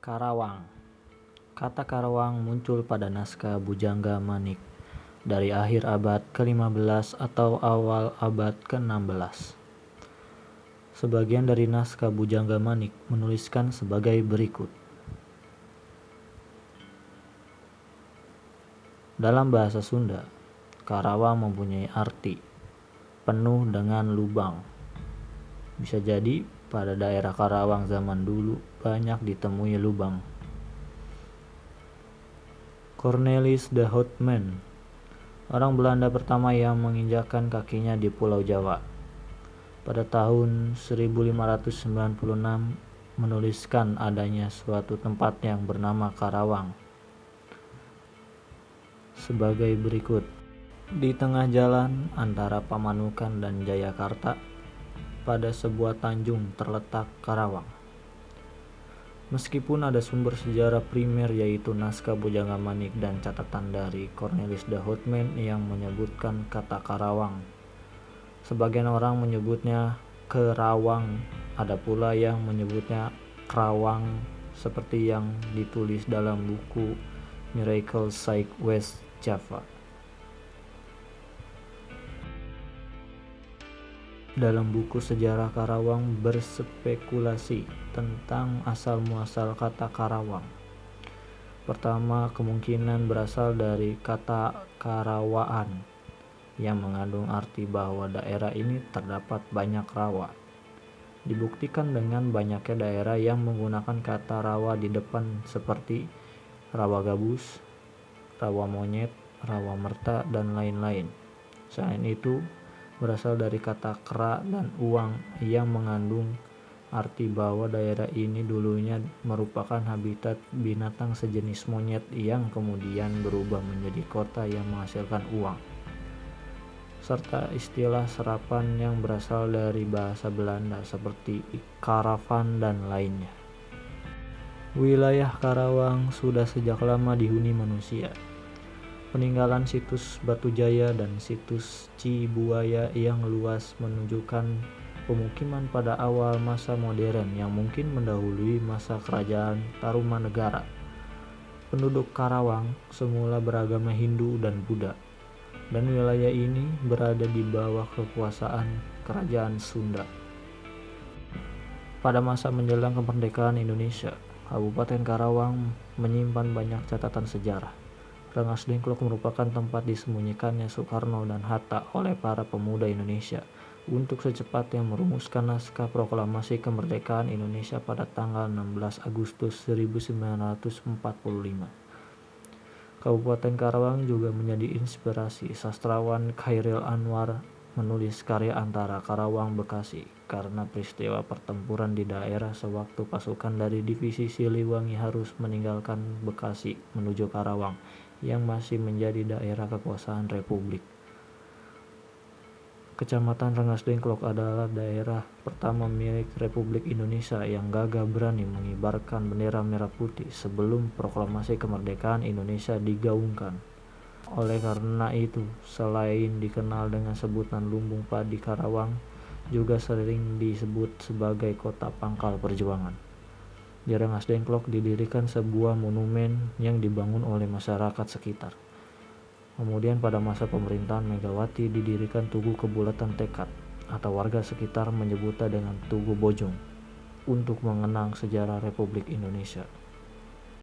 Karawang. Kata Karawang muncul pada naskah Bujangga Manik dari akhir abad ke-15 atau awal abad ke-16. Sebagian dari naskah Bujangga Manik menuliskan sebagai berikut. Dalam bahasa Sunda, Karawang mempunyai arti penuh dengan lubang. Bisa jadi pada daerah Karawang zaman dulu banyak ditemui lubang. Cornelis de Houtman, orang Belanda pertama yang menginjakkan kakinya di Pulau Jawa, pada tahun 1596 menuliskan adanya suatu tempat yang bernama Karawang sebagai berikut. Di tengah jalan antara Pamanukan dan Jayakarta, pada sebuah tanjung terletak Karawang. Meskipun ada sumber sejarah primer yaitu naskah Bujangga Manik dan catatan dari Cornelis de Houtman yang menyebutkan kata Karawang, sebagian orang menyebutnya Kerawang, ada pula yang menyebutnya Krawang seperti yang ditulis dalam buku Miracle Sight West Java. Dalam buku sejarah Karawang berspekulasi tentang asal-muasal kata Karawang. Pertama, kemungkinan berasal dari kata Karawaan yang mengandung arti bahwa daerah ini terdapat banyak rawa. Dibuktikan dengan banyaknya daerah yang menggunakan kata rawa di depan seperti rawa gabus, rawa monyet, rawa merta, dan lain-lain. Selain itu, berasal dari kata kera dan uang yang mengandung arti bahwa daerah ini dulunya merupakan habitat binatang sejenis monyet yang kemudian berubah menjadi kota yang menghasilkan uang, serta istilah serapan yang berasal dari bahasa Belanda seperti karavan dan lainnya. Wilayah Karawang sudah sejak lama dihuni manusia. Peninggalan situs Batu Jaya dan situs Cibuaya yang luas menunjukkan pemukiman pada awal masa modern yang mungkin mendahului masa kerajaan Tarumanegara. Penduduk Karawang semula beragama Hindu dan Buddha, dan wilayah ini berada di bawah kekuasaan kerajaan Sunda. Pada masa menjelang kemerdekaan Indonesia, Kabupaten Karawang menyimpan banyak catatan sejarah. Rengas Dengklok merupakan tempat disembunyikannya Soekarno dan Hatta oleh para pemuda Indonesia untuk secepatnya merumuskan naskah proklamasi kemerdekaan Indonesia pada tanggal 16 Agustus 1945. Kabupaten Karawang juga menjadi inspirasi sastrawan Chairil Anwar menulis karya Antara Karawang Bekasi karena peristiwa pertempuran di daerah sewaktu pasukan dari divisi Siliwangi harus meninggalkan Bekasi menuju Karawang yang masih menjadi daerah kekuasaan Republik. Kecamatan Rengas Dengklok adalah daerah pertama milik Republik Indonesia yang gagah berani mengibarkan bendera merah putih sebelum proklamasi kemerdekaan Indonesia digaungkan. Oleh karena itu, selain dikenal dengan sebutan Lumbung Padi Karawang, juga sering disebut sebagai kota pangkal perjuangan. Di Rengas Dengklok didirikan sebuah monumen yang dibangun oleh masyarakat sekitar. Kemudian pada masa pemerintahan Megawati didirikan Tugu Kebulatan Tekad, atau warga sekitar menyebutnya dengan Tugu Bojong, untuk mengenang sejarah Republik Indonesia.